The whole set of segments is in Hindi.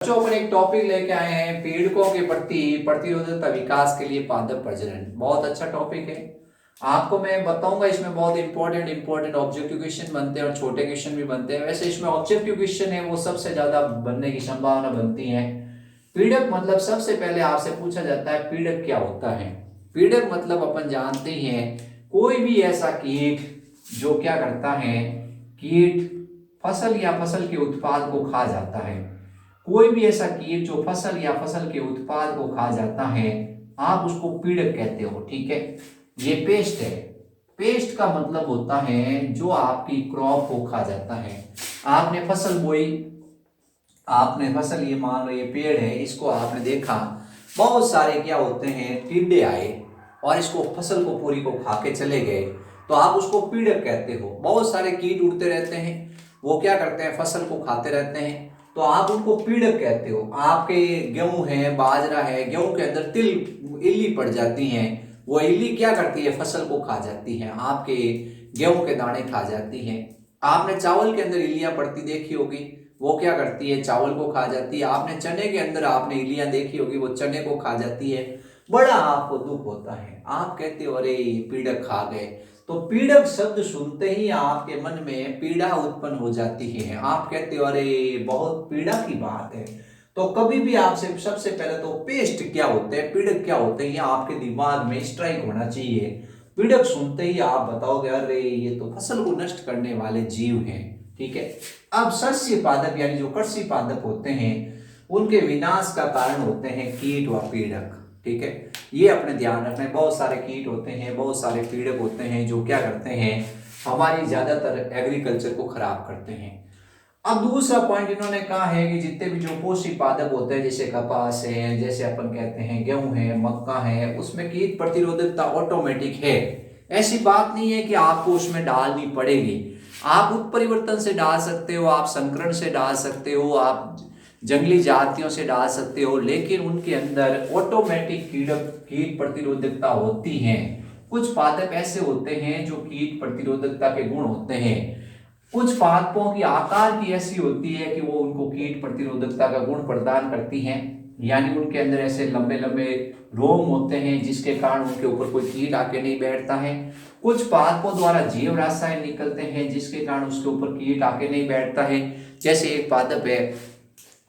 बच्चों पर एक टॉपिक लेके आए हैं पीड़कों के प्रति प्रतिरोधकता विकास के लिए पादप प्रजनन। बहुत अच्छा टॉपिक है। आपको मैं बताऊंगा इसमें बहुत इंपॉर्टेंट ऑब्जेक्टिव क्वेश्चन बनते हैं और छोटे क्वेश्चन भी बनते हैं। वैसे इसमें ऑब्जेक्टिव क्वेश्चन है वो सबसे ज्यादा बनने की संभावना बनती है। पीड़क मतलब सबसे पहले आपसे पूछा जाता है पीड़क क्या होता है। पीड़क मतलब अपन जानते ही हैं कोई भी ऐसा कीट जो क्या करता है, कीट फसल या फसल के उत्पाद को खा जाता है। कोई भी ऐसा कीट जो फसल या फसल के उत्पाद को खा जाता है आप उसको पीड़क कहते हो। ठीक है, ये पेस्ट है। पेस्ट का मतलब होता है जो आपकी क्रॉप को खा जाता है। आपने फसल बोई, आपने फसल, ये मान लो ये पेड़ है, इसको आपने देखा बहुत सारे क्या होते हैं टिड्डे आए और इसको फसल को पूरी को खा के चले गए, तो आप उसको पीड़क कहते हो। बहुत सारे कीट उड़ते रहते हैं, वो क्या करते हैं फसल को खाते रहते हैं, तो आप उनको पीड़क कहते हो। आपके गेहूं है, बाजरा है, गेहूं के अंदर तिल इल्ली पड़ जाती हैं, वो इल्ली क्या करती है फसल को खा जाती है, आपके गेहूं के दाने खा जाती हैं। आपने चावल के अंदर इल्लियां पड़ती देखी होगी, वो क्या करती है चावल को खा जाती है। आपने चने के अंदर आपने इल्लियां देखी होगी, वो चने को खा जाती है। बड़ा आपको दुख होता है, आप कहते हो अरे पीड़क खा गए। तो पीड़क शब्द सुनते ही आपके मन में पीड़ा उत्पन्न हो जाती है, आप कहते हो अरे बहुत पीड़ा की बात है। तो कभी भी आपसे सबसे पहले तो पेस्ट क्या होते हैं, पीड़क क्या होते हैं, ये आपके दिमाग में स्ट्राइक होना चाहिए। पीड़क सुनते ही आप बताओगे अरे ये तो फसल को नष्ट करने वाले जीव हैं। ठीक है, अब शस्य पादप यानी जो कृषि पादप होते हैं उनके विनाश का कारण होते हैं कीट व पीड़क। ठीक है, ये अपने ध्यान रखना है। बहुत सारे कीट होते हैं, बहुत सारे पीड़क होते हैं जो क्या करते हैं हमारी ज्यादातर एग्रीकल्चर को खराब करते हैं। अब दूसरा पॉइंट इन्होंने कहा है कि जितने भी जो पोषी पादप होते हैं जैसे कपास है, जैसे अपन कहते हैं गेहूं है, मक्का है, उसमें कीट प्रतिरोधकता ऑटोमेटिक है। ऐसी बात नहीं है कि आपको उसमें डालनी पड़ेगी, आप उत्परिवर्तन से डाल सकते हो, आप संकरण से डाल सकते हो, आप जंगली जातियों से डाल सकते हो, लेकिन उनके अंदर ऑटोमेटिक कीट प्रतिरोधकता होती है। कुछ पादप ऐसे होते हैं जो कीट प्रतिरोधकता के गुण होते हैं। कुछ पादपों की आकार की ऐसी होती है कि वो उनको कीट प्रतिरोधकता का गुण प्रदान करती हैं, यानी उनके अंदर ऐसे लंबे लंबे रोम होते हैं जिसके कारण उनके ऊपर कोई कीट आके नहीं बैठता है। कुछ पादपों द्वारा जीव रसायन निकलते हैं जिसके कारण उसके ऊपर कीट आके नहीं बैठता है। जैसे एक पादप है,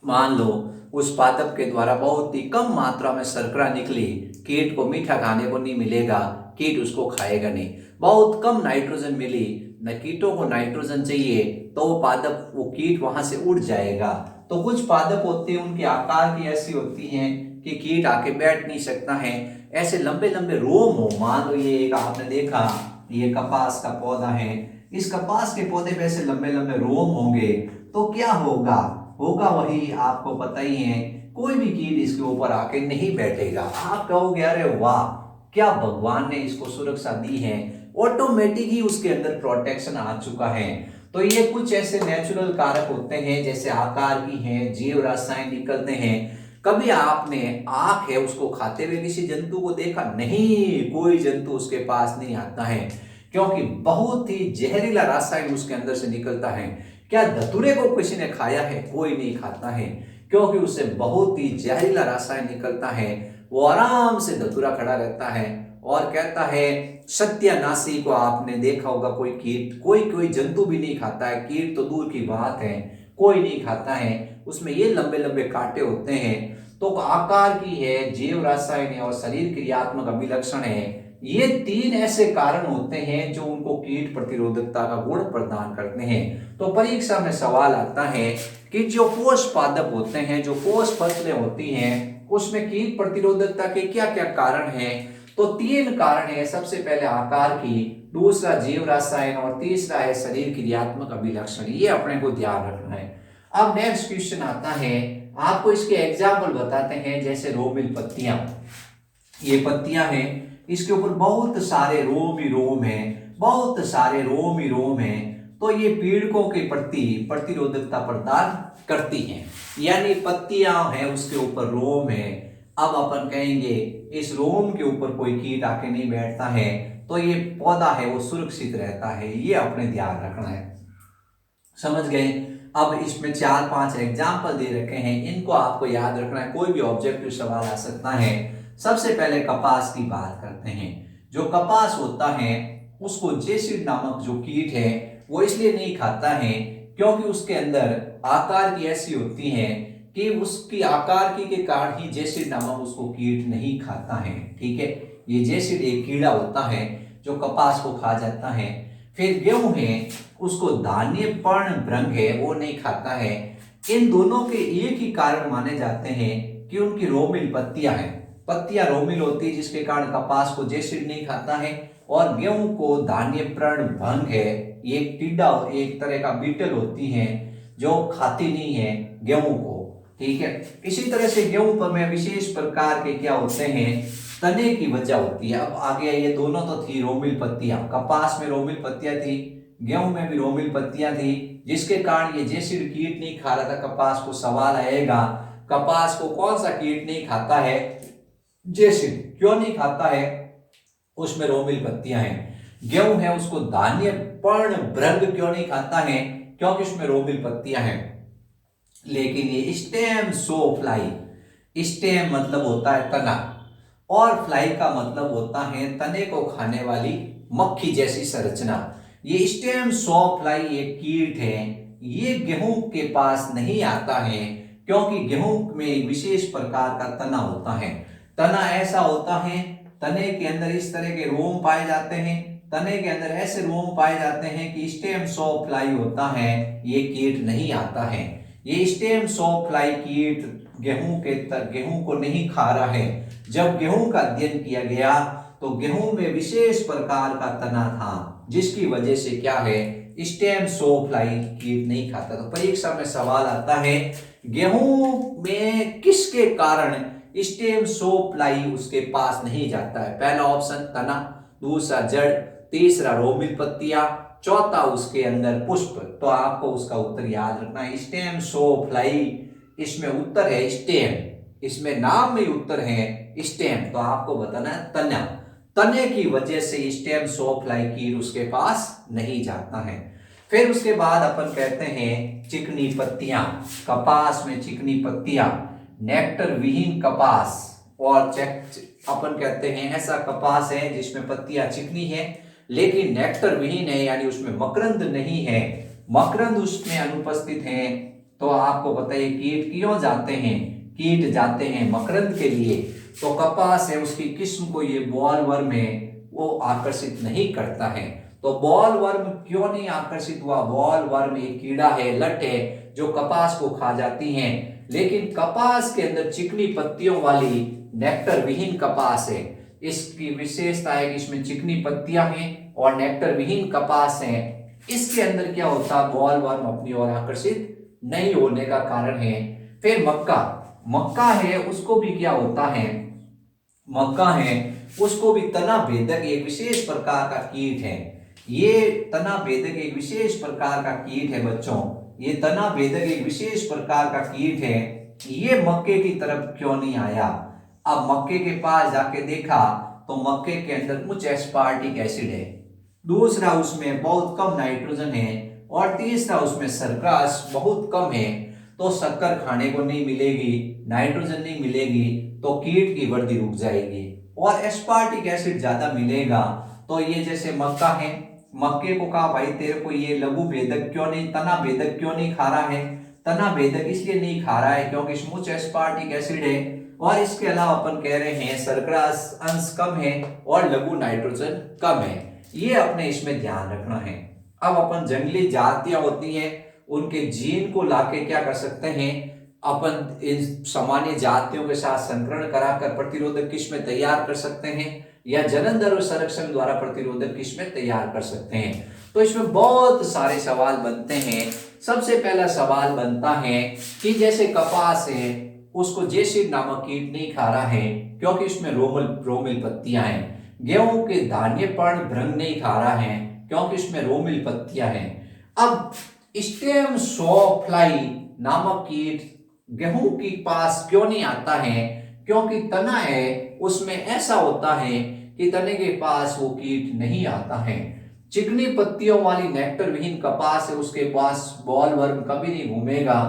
मान लो उस पादप के द्वारा बहुत ही कम मात्रा में शर्करा निकली, कीट को मीठा खाने को नहीं मिलेगा, कीट उसको खाएगा नहीं। बहुत कम नाइट्रोजन मिली, न कीटों को नाइट्रोजन चाहिए, तो वो पादप, वो कीट वहां से उड़ जाएगा। तो कुछ पादप होते हैं उनके आकार की ऐसी होती हैं कि कीट आके बैठ नहीं सकता है। ऐसे लंबे लंबे रोम हो, मान लो ये एक आपने देखा, ये कपास का पौधा है, इस कपास के पौधे पे ऐसे लंबे लंबे रोम होंगे, तो क्या होगा, होगा वही आपको पता ही है, कोई भी कीट इसके ऊपर आके नहीं बैठेगा। आप कहोगे अरे वाह क्या भगवान ने इसको सुरक्षा दी है, ऑटोमेटिक ही उसके अंदर प्रोटेक्शन आ चुका है। तो ये कुछ ऐसे नेचुरल कारक होते हैं जैसे आकार की हैं, जीव रसायन निकलते हैं। कभी आपने आंख है उसको खाते हुए किसी जंतु को देखा? नहीं, कोई जंतु उसके पास नहीं आता है, क्योंकि बहुत ही जहरीला रासायन उसके अंदर से निकलता है। क्या धतूरे को किसी ने खाया है? कोई नहीं खाता है, क्योंकि उससे बहुत ही जहरीला रासायन निकलता है। वो आराम से धतूरा खड़ा रहता है और कहता है सत्यानाशी को आपने देखा होगा, कोई कीट, कोई कोई जंतु भी नहीं खाता है, कीट तो दूर की बात है, कोई नहीं खाता है। उसमें ये लंबे लंबे कांटे होते हैं। तो आकार की है, जीव रसायन है और शरीर क्रियात्मक अभिलक्षण है, ये तीन ऐसे कारण होते हैं जो उनको कीट प्रतिरोधकता का गुण प्रदान करते हैं। तो परीक्षा में सवाल आता है कि जो पोष पादप होते हैं, जो पोष फसलें होती हैं, उसमें कीट प्रतिरोधकता के क्या क्या कारण हैं? तो तीन कारण है। सबसे पहले आकार की, दूसरा जीव रसायन और तीसरा है शरीर क्रियात्मक अभिलक्षण। ये अपने को ध्यान रखना है। अब नेक्स्ट क्वेश्चन आता है, आपको इसके एग्जाम्पल बताते हैं। जैसे रोमिल पत्तियां, ये पत्तियां हैं, इसके ऊपर बहुत सारे रोम ही रोम है, बहुत सारे रोम ही रोम है, तो ये पीड़कों के प्रति प्रतिरोधकता प्रदान करती हैं। यानी पत्तियां हैं उसके ऊपर रोम है। अब अपन कहेंगे इस रोम के ऊपर कोई कीट आके नहीं बैठता है, तो ये पौधा है वो सुरक्षित रहता है। ये अपने ध्यान रखना है, समझ गए। अब इसमें 4-5 एग्जाम्पल दे रखे हैं, इनको आपको याद रखना है, कोई भी ऑब्जेक्टिव सवाल आ सकता है। सबसे पहले कपास की बात करते हैं। जो कपास होता है उसको जेसिड नामक जो कीट है वो इसलिए नहीं खाता है क्योंकि उसके अंदर आकार की ऐसी होती है कि उसकी आकार की के कारण ही जेसिड नामक उसको कीट नहीं खाता है। ठीक है, ये जेसिड एक कीड़ा होता है जो कपास को खा जाता है। फिर गेहूं है, उसको धान्य पर्ण भृंग है वो नहीं खाता है। इन दोनों के एक ही कारण माने जाते हैं कि उनकी रोमिल पत्तियां हैं, पत्तियां रोमिल होती है जिसके कारण कपास को जेसिड नहीं खाता है। और गेहूं को धान्य पर्ण भंग है, ये एक टिड्डा एक तरह का बीटल होती है जो खाती नहीं है गेहूं को। ठीक है, इसी तरह से गेहूं पर में विशेष प्रकार के क्या होते हैं, तने की वजह होती है। अब आगे ये दोनों तो थी रोमिल पत्तियां, कपास में रोमिल पत्तियां थी, गेहूं में भी रोमिल पत्तियां थी, जिसके कारण ये जेसिड कीट नहीं खा रहा था कपास को। सवाल आएगा कपास को कौन सा कीट नहीं खाता है, जेसिड क्यों नहीं खाता है, उसमें रोमिल पत्तियां हैं। गेहूं है उसको धान्य पर्ण भृंग क्यों नहीं खाता है, क्योंकि उसमें रोमिल पत्तियां हैं। लेकिन ये स्टेम सो फ्लाई, स्टेम मतलब होता है तना और फ्लाई का मतलब होता है तने को खाने वाली मक्खी जैसी संरचना। ये स्टेम सो फ्लाई एक कीट है, ये गेहूं के पास नहीं आता है क्योंकि गेहूं में एक विशेष प्रकार का तना होता है। तना ऐसा होता है, तने के अंदर इस तरह के रोम पाए जाते हैं, तने के अंदर ऐसे रोम पाए जाते हैं कि स्टेम सो फ्लाई होता है, ये कीट नहीं आता है। ये स्टेम सो फ्लाई कीट गेहूं को नहीं खा रहा है। जब गेहूं का अध्ययन किया गया तो गेहूं में विशेष प्रकार का तना था जिसकी वजह से क्या है, स्टेम सो फ्लाई कीट नहीं खाता। तो परीक्षा में सवाल आता है गेहूं में किसके कारण स्टेम सो फ्लाई उसके पास नहीं जाता है। पहला ऑप्शन तना, दूसरा जड़, तीसरा रोमिल पत्तियां, चौथा उसके अंदर पुष्प। तो आपको उसका उत्तर याद रखना है स्टेम सो फ्लाई, इसमें उत्तर है स्टेम, इसमें नाम में उत्तर है स्टेम। तो आपको बताना है तना, तने की वजह से स्टेम सो फ्लाई कीट उसके पास नहीं जाता है। फिर उसके बाद अपन कहते हैं चिकनी पत्तियां, कपास में चिकनी पत्तियां, नेक्टर विहीन कपास। और अपन कहते हैं ऐसा कपास है जिसमें पत्तियां चिकनी है लेकिन नेक्टर विहीन है, यानी उसमें मकरंद नहीं है, मकरंद उसमें अनुपस्थित है। तो आपको बताइए कीट क्यों जाते हैं, कीट जाते हैं मकरंद के लिए। तो कपास है उसकी किस्म को ये बॉलवर्म है वो आकर्षित नहीं करता है। तो बॉलवर्म क्यों नहीं आकर्षित हुआ, बॉलवर्म एक कीड़ा है, लट है जो कपास को खा जाती है। लेकिन कपास के अंदर चिकनी पत्तियों वाली नेक्टर विहीन कपास है, इसकी विशेषता है कि इसमें चिकनी पत्तियां हैं और नेक्टर विहीन कपास है। इसके अंदर क्या होता, बॉलवर्म अपनी ओर आकर्षित नहीं होने का कारण है। फिर मक्का, मक्का है उसको भी क्या होता है, मक्का है उसको भी तना भेदक एक विशेष प्रकार का कीट है। ये तना भेदक एक विशेष प्रकार का कीट है बच्चों, ये तना भेदक एक विशेष प्रकार का कीट है। ये मक्के की तरफ क्यों नहीं आया। अब मक्के के पास जाके देखा तो मक्के के अंदर कुछ एस्पार्टिक एसिड है, दूसरा उसमें बहुत कम नाइट्रोजन है और तीसरा उसमें सरकस बहुत कम है। तो शक्कर खाने को नहीं मिलेगी, नाइट्रोजन नहीं मिलेगी तो कीट की वृद्धि रुक जाएगी। और एस्पार्टिक एसिड ज्यादा मिलेगा तो ये जैसे मक्का है, मक्के को कहा भाई तेरे को ये लघु भेदक क्यों नहीं, तना भेदक क्यों नहीं खा रहा है। तना भेदक इसलिए नहीं खा रहा है क्योंकि इसमें उच्च एस्पार्टिक एसिड है और इसके अलावा अपन कह रहे हैं शर्करा अंश कम है और लघु नाइट्रोजन कम है। ये अपने इसमें ध्यान रखना है। अब अपन जंगली जातियां होती हैं उनके जीन को लाके क्या कर सकते हैं, अपन इन सामान्य जातियों के साथ संकरण कराकर प्रतिरोधक किस्में तैयार कर सकते हैं या जनन दर संरक्षण द्वारा प्रतिरोधक किस्में तैयार कर सकते हैं। तो इसमें बहुत सारे सवाल बनते हैं। सबसे पहला सवाल बनता है कि जैसे कपास है उसको जेसिड नामक कीट नहीं खा रहा है क्योंकि इसमें रोमिल पत्तियां हैं। गेहूं के धान्य पर्ण भृंग नहीं खा रहा है क्योंकि इसमें रोमिल पत्तियां हैं। अब स्टेम सो फ्लाई नामक कीट गेहूं के पास क्यों नहीं आता है, क्योंकि तना है उसमें ऐसा होता है कि तने के पास वो कीट नहीं आता है। चिकनी पत्तियों वाली नेक्टर विहीन कपास है, उसके पास बॉल वर्म कभी नहीं घूमेगा,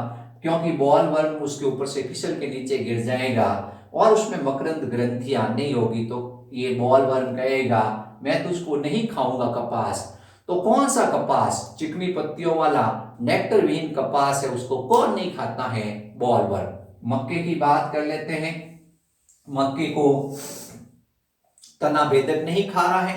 क्योंकि बॉल वर्म उसके ऊपर से फिसल के नीचे गिर जाएगा और उसमें मकरंद ग्रंथियां नहीं होगी। तो ये बॉल वर्म कहेगा मैं तुझको नहीं खाऊंगा कपास। तो कौन सा कपास? चिकनी पत्तियों वाला नेक्टर विहीन कपास है, उसको कौन नहीं खाता है? Ball worm. मक्के की बात कर लेते हैं। मक्के को तना भेदक नहीं खा रहा है,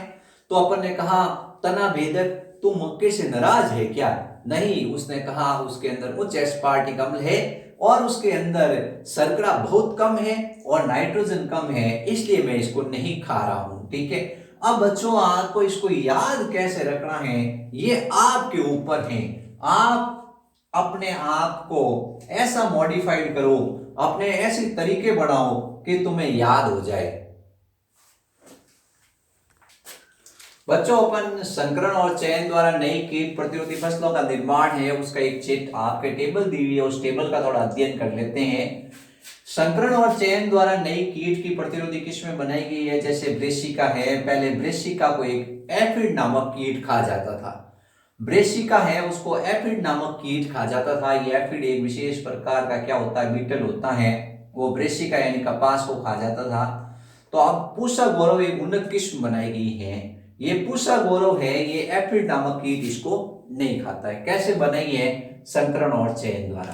तो अपन ने कहा तना भेदक तू मक्के से नाराज है क्या? नहीं, उसने कहा उसके अंदर उच्च एस्पार्टिक अम्ल है और उसके अंदर शर्करा बहुत कम है और नाइट्रोजन कम है, इसलिए मैं इसको नहीं खा रहा हूं। ठीक है, अब बच्चों आपको इसको याद कैसे रखना है ये आपके ऊपर है। आप अपने आप को ऐसा मॉडिफाइड करो, अपने ऐसे तरीके बढ़ाओ कि तुम्हें याद हो जाए। बच्चों अपन संकरण और चयन द्वारा नई कीट प्रतिरोधी फसलों का निर्माण है, उसका एक चिट आपके टेबल दी हुई है, उस टेबल का थोड़ा अध्ययन कर लेते हैं। संकरण और चयन द्वारा नई कीट की प्रतिरोधी किस्में बनाई गई है, जैसे ब्रेसिका है। पहले ब्रेसिका को एक एफिड नामक कीट खा जाता था। ब्रेसिका है उसको एफिड नामक कीट खा जाता था। ये एफिड एक विशेष प्रकार का क्या होता है, बीटल होता है, वो ब्रेसिका यानी कपास को खा जाता था। तो अब पूसा गौरव एक उन्नत किस्म बनाई गई है। ये पूसा गौरव है, ये एफिड नामक कीट इसको नहीं खाता है। कैसे बनाई है? संकरण और चयन द्वारा।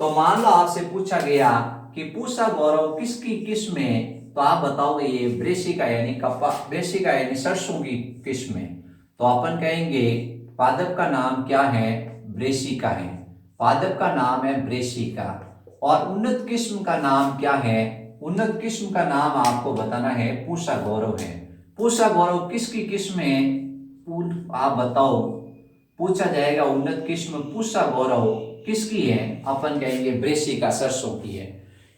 तो मान लो आपसे पूछा गया कि पूसा गौरव किसकी किस्म है, तो आप बताओगे ये ब्रेसिका यानी ब्रेसिका यानी सरसों की किस्म है। तो अपन कहेंगे पादप का नाम क्या है? ब्रेसिका है। पादप का नाम है ब्रेसिका। और उन्नत किस्म का नाम क्या है? उन्नत किस्म का नाम आपको बताना है पूसा गौरव है। पूसा गौरव किसकी किस्म है? आप बताओ, पूछा जाएगा उन्नत किस्म पूसा गौरव किसकी है? अपन कहेंगे ब्रेसिका सरसों की है।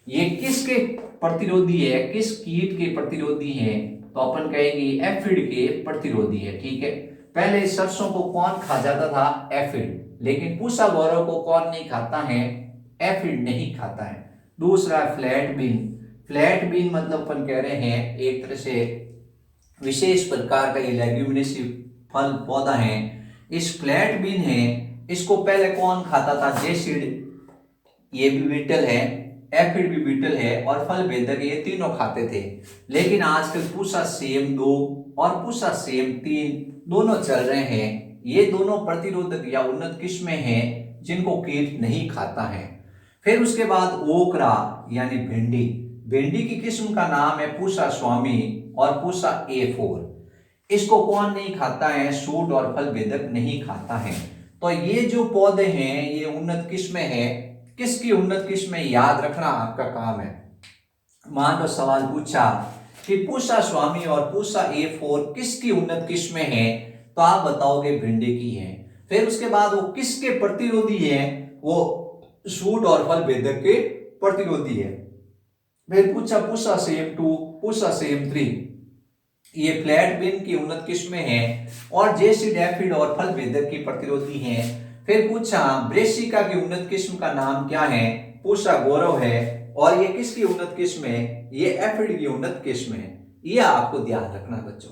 ये किसके प्रतिरोधी है, किस कीट के प्रतिरोधी है? तो अपन कहेंगे एफिड के प्रतिरोधी है। ठीक है, पहले सरसों को कौन खा जाता था? एफिड। लेकिन पूसा गौरव को कौन नहीं खाता है? एफिड नहीं खाता है। दूसरा फ्लैट बीन। फ्लैट बीन मतलब अपन कह रहे हैं एक तरह से विशेष प्रकार का ये लेग्यूमिनेसी फल पौधा है। इस फ्लैट बीन है, इसको पहले कौन खाता था? जेसिड, ये भी बीटल है, एफिड भी बीटल है और फल भेदक, ये तीनों खाते थे। लेकिन आजकल पूसा सेम 2 और पूसा सेम 3 दोनों चल रहे हैं। ये दोनों प्रतिरोधक या उन्नत किस्में हैं जिनको कीट नहीं खाता है। फिर उसके बाद ओकरा यानी भिंडी। भिंडी की किस्म का नाम है पूसा स्वामी और पूसा A4। इसको कौन नहीं खाता है? सूट और फल भेदक नहीं खाता है। तो ये जो पौधे हैं ये उन्नत किस्में हैं। किसकी उन्नत किस्में याद रखना आपका काम है। मान लो सवाल पूछा कि पूसा स्वामी और पूसा A4 किसकी उन्नत किस्में हैं, तो आप बताओगे भिंडी की है। फिर उसके बाद वो किसके प्रतिरोधी है? वो सूट और फल भेदक के प्रतिरोधी है। फिर पूछा पूसा सेम 2, पूसा सेम 3, ये फ्लैट बीन की उन्नत किस्में हैं और जेसिड, एफिड और फल भेदक की प्रतिरोधी हैं। फिर पूछा ब्रेसिका की उन्नत किस्म का नाम क्या है? पूसा गौरव है। और ये किसकी उन्नत किस्म है? ये एफिड की उन्नत किस्म है। ये आपको ध्यान रखना बच्चों।